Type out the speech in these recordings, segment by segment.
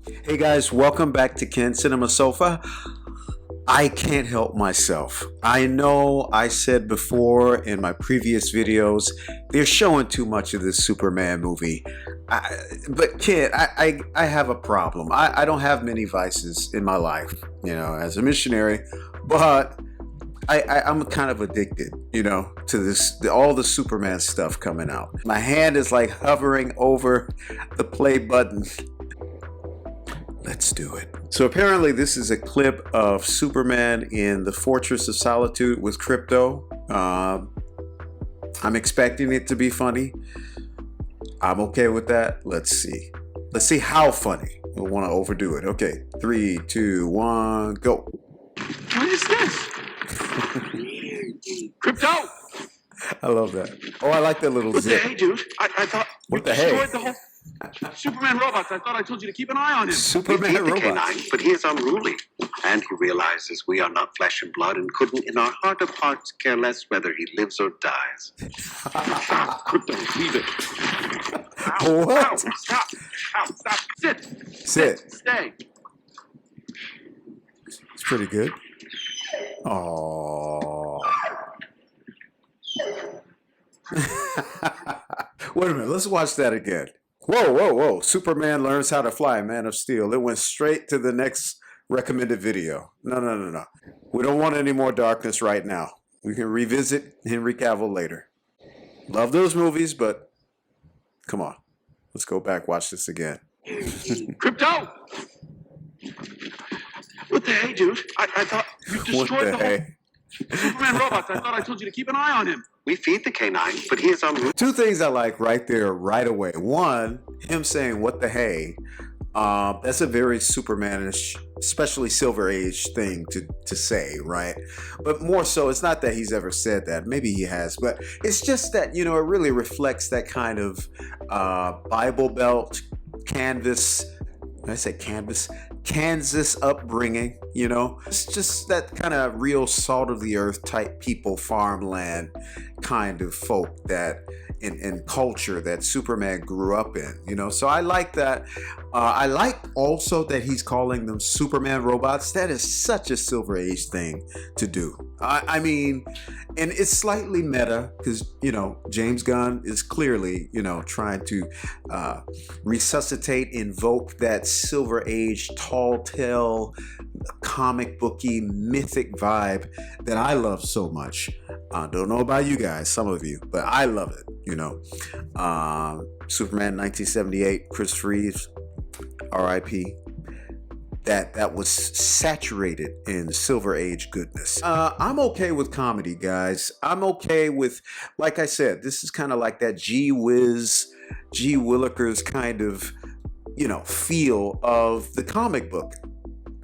Hey guys, welcome back to Ken Cinema Sofa. I can't help myself. I know I said before in my previous videos, they're showing too much of this Superman movie. But Ken, I have a problem. I don't have many vices in my life, as a missionary, but I'm kind of addicted, to all the Superman stuff coming out. My hand is like hovering over the play button. Let's do it. So apparently this is a clip of Superman in the Fortress of Solitude with Krypto. I'm expecting it to be funny. I'm okay with that. Let's see. Let's see how funny. We don't want to overdo it. Okay, 3, 2, 1, go. What is this? Krypto! I love that. Oh, I like that little What zip. the hey, dude? I thought What you the hey? destroyed the whole Superman robots. I thought I told you to keep an eye on him. Superman We feed the robots. canine, but he is unruly. And he realizes we are not flesh and blood and couldn't, in our heart of hearts, care less whether he lives or dies. Stop, Krypto, leave it. What? Ow, stop. Ow, stop. Sit. Stay. It's pretty good. Oh. Wait a minute. Let's watch that again. Whoa. Superman learns how to fly, Man of Steel. It went straight to the next recommended video. No. We don't want any more darkness right now. We can revisit Henry Cavill later. Love those movies, but come on. Let's go back, watch this again. Krypto! What the hey, dude? I thought you What destroyed the the whole hey? Superman robots. I thought I told you to keep an eye on him. We feed the canine, but he is unruly. Two things I like right there, right away. One, him saying, what the hey? That's a very Supermanish, especially Silver Age thing to say, right? But more so, it's not that he's ever said that. Maybe he has, but it's just that, it really reflects that kind of Bible Belt, canvas, did I say canvas? Kansas upbringing, It's just that kind of real salt of the earth type people, farmland kind of folk that in culture that Superman grew up in, So I like that. I like also that he's calling them Superman robots. That is such a Silver Age thing to do. I mean, and it's slightly meta because, James Gunn is clearly, trying to resuscitate, invoke that Silver Age tall tale, comic booky, mythic vibe that I love so much. I don't know about you guys, some of you, but I love it, Superman 1978, Chris Reeves, R.I.P. That was saturated in Silver Age goodness. I'm okay with comedy, guys. I'm okay with, like I said, this is kind of like that G Willikers kind of, feel of the comic book.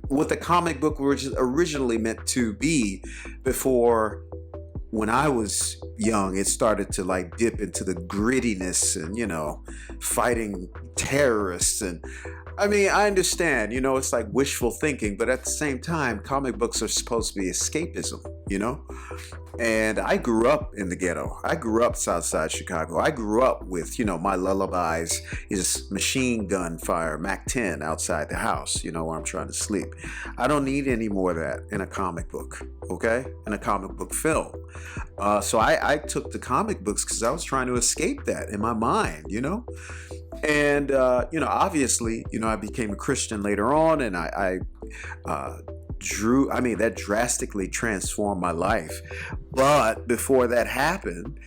What the comic book was originally meant to be before, when I was young, it started to like dip into the grittiness and, fighting terrorists. And I mean, I understand, it's like wishful thinking, but at the same time, comic books are supposed to be escapism, And I grew up in the ghetto. I grew up Southside Chicago. I grew up with, my lullabies is machine gun fire, Mac 10 outside the house, where I'm trying to sleep. I don't need any more of that in a comic book, okay? In a comic book film. So I took the comic books because I was trying to escape that in my mind, And, obviously, I became a Christian later on, and that drastically transformed my life. But before that happened,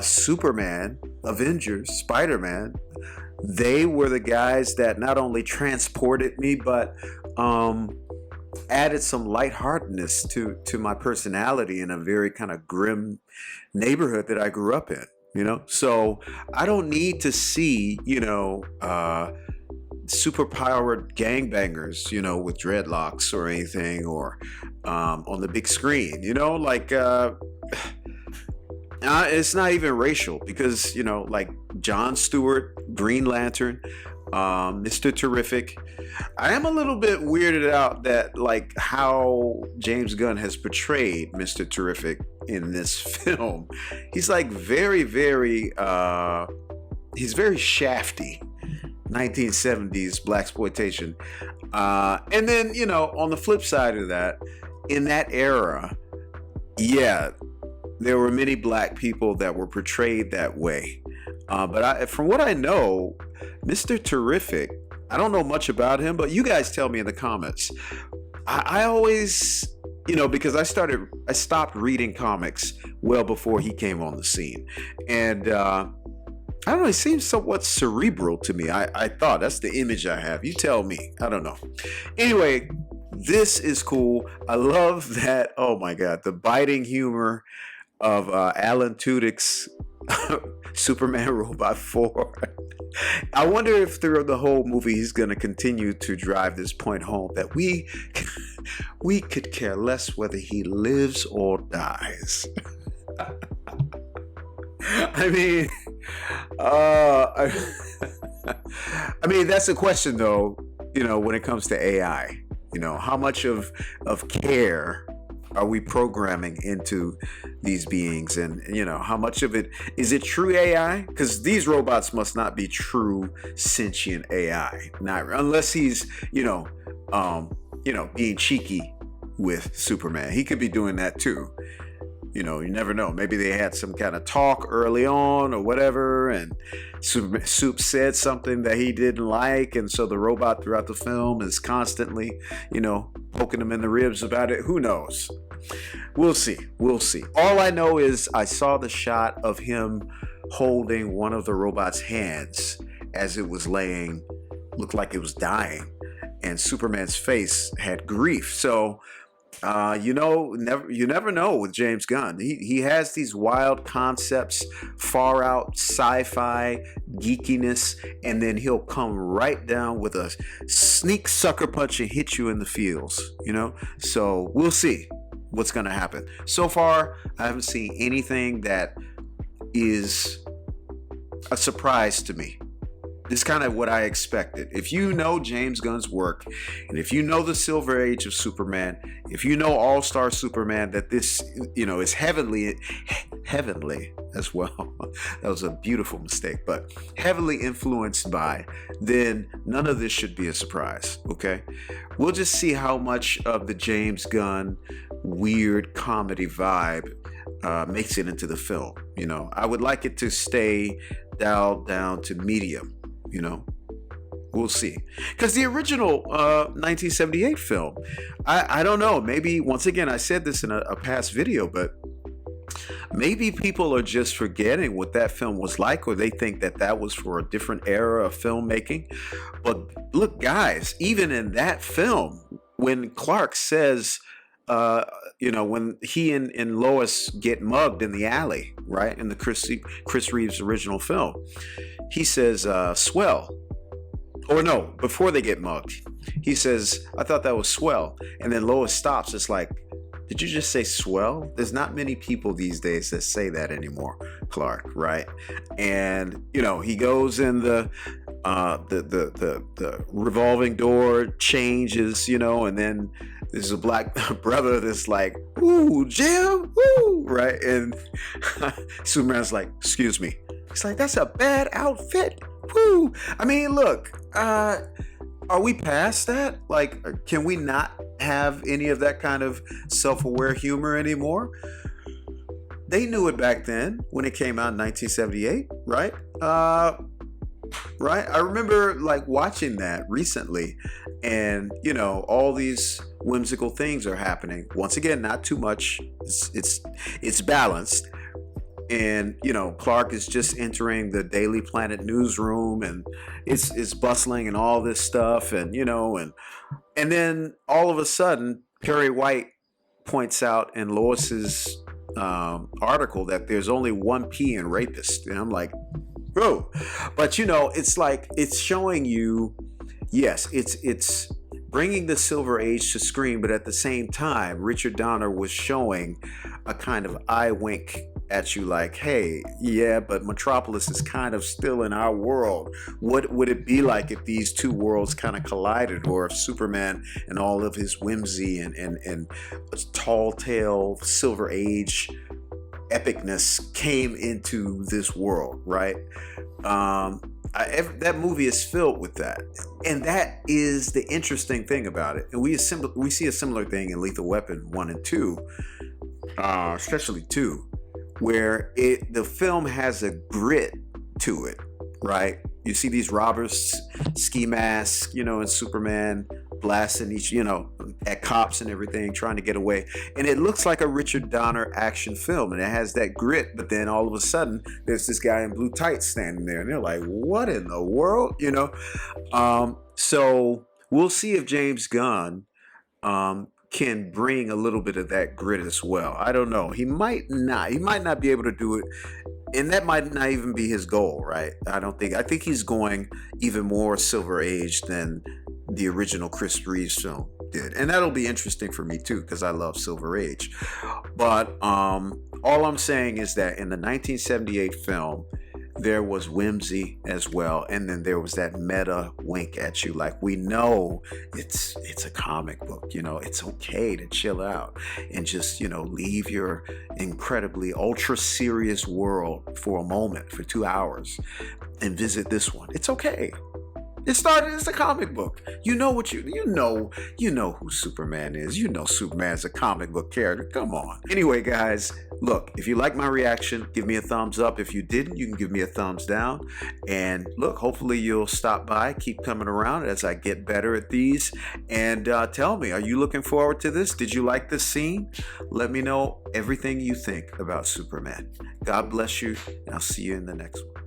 Superman, Avengers, Spider-Man, they were the guys that not only transported me, but added some lightheartedness to my personality in a very kind of grim neighborhood that I grew up in. So I don't need to see, superpowered gangbangers, with dreadlocks or anything, or on the big screen, it's not even racial because, like John Stewart, Green Lantern, Mr. Terrific. I am a little bit weirded out that like how James Gunn has portrayed Mr. Terrific in this film. He's like very, very, he's very shafty. 1970s blaxploitation. And then, you know, on the flip side of that, in that era, yeah, there were many black people that were portrayed that way. But from what I know, Mr. Terrific, I don't know much about him, but you guys tell me in the comments. I always, you know, because I stopped reading comics well before he came on the scene. And I don't know, he seems somewhat cerebral to me. I thought, that's the image I have. You tell me. I don't know. Anyway, this is cool. I love that. Oh my God, the biting humor of Alan Tudyk's Superman Robot 4. I wonder if through the whole movie he's going to continue to drive this point home that we could care less whether he lives or dies. I mean, I mean, that's the question though, you know, when it comes to AI, you know, how much of care are we programming into these beings, and you know, how much of it is it true AI? Because these robots must not be true sentient AI, not unless he's, you know, being cheeky with Superman. He could be doing that too. You know, you never know. Maybe they had some kind of talk early on or whatever, and Supes said something that he didn't like, and so the robot throughout the film is constantly, you know, poking him in the ribs about it. Who knows? We'll see. We'll see. All I know is I saw the shot of him holding one of the robot's hands as it was laying, looked like it was dying, and Superman's face had grief. So you know, you never know with James Gunn. He has these wild concepts, far out sci-fi geekiness, and then he'll come right down with a sneak sucker punch and hit you in the feels, you know? So we'll see what's going to happen. So far, I haven't seen anything that is a surprise to me. This is kind of what I expected. If you know James Gunn's work, and if you know the Silver Age of Superman, if you know All-Star Superman, that this, you know, is heavenly as well. That was a beautiful mistake, but heavily influenced by, then none of this should be a surprise, okay? We'll just see how much of the James Gunn weird comedy vibe makes it into the film. You know, I would like it to stay dialed down to medium. You know, we'll see. Because the original 1978 film, I don't know. Maybe, once again, I said this in a past video, but maybe people are just forgetting what that film was like, or they think that that was for a different era of filmmaking. But look, guys, even in that film, when Clark says, you know, when he and Lois get mugged in the alley, right, in the Chris Reeves original film, he says, swell. Or no, before they get mugged, he says, I thought that was swell. And then Lois stops. It's like, did you just say swell? There's not many people these days that say that anymore, Clark, right? And, you know, he goes in the revolving door changes, you know, and then there's a black brother that's like, ooh, Jim, ooh, right? And Superman's like, excuse me. He's like, that's a bad outfit. Woo. I mean, look, are we past that? Like, can we not have any of that kind of self-aware humor anymore? They knew it back then when it came out in 1978, right? Right? I remember like watching that recently, and you know, all these whimsical things are happening. Once again, not too much. It's balanced. And you know, Clark is just entering the Daily Planet newsroom, and it's bustling and all this stuff, and you know, and then all of a sudden, Perry White points out in Lois's article that there's only one P in rapist, and I'm like, bro. But you know, it's like it's showing you, yes, it's bringing the Silver Age to screen, but at the same time, Richard Donner was showing a kind of eye wink at you, like, hey, yeah, but Metropolis is kind of still in our world. What would it be like if these two worlds kind of collided, or if Superman and all of his whimsy and tall tale Silver Age epicness came into this world, right? That movie is filled with that, and that is the interesting thing about it. And we see a similar thing in Lethal Weapon 1 and 2, especially 2, where the film has a grit to it, right? You see these robbers, ski masks, and Superman blasting each, at cops and everything, trying to get away. And it looks like a Richard Donner action film, and it has that grit. But then all of a sudden, there's this guy in blue tights standing there, and they're like, "What in the world?" So we'll see if James Gunn can bring a little bit of that grit as well. I don't know. He might not. He might not be able to do it, and that might not even be his goal, right? I think he's going even more Silver Age than the original Chris Reeves film did, and that'll be interesting for me too, because I love Silver Age. But all I'm saying is that in the 1978 film, there was whimsy as well, and then there was that meta wink at you, like, we know it's a comic book, it's okay to chill out and just leave your incredibly ultra serious world for a moment, for 2 hours, and visit this one. It's okay. It started as a comic book. You know who Superman is. Superman's a comic book character. Come on. Anyway, guys, look, if you like my reaction, give me a thumbs up. If you didn't, you can give me a thumbs down. And look, hopefully you'll stop by, keep coming around as I get better at these. And tell me, are you looking forward to this? Did you like this scene? Let me know everything you think about Superman. God bless you, and I'll see you in the next one.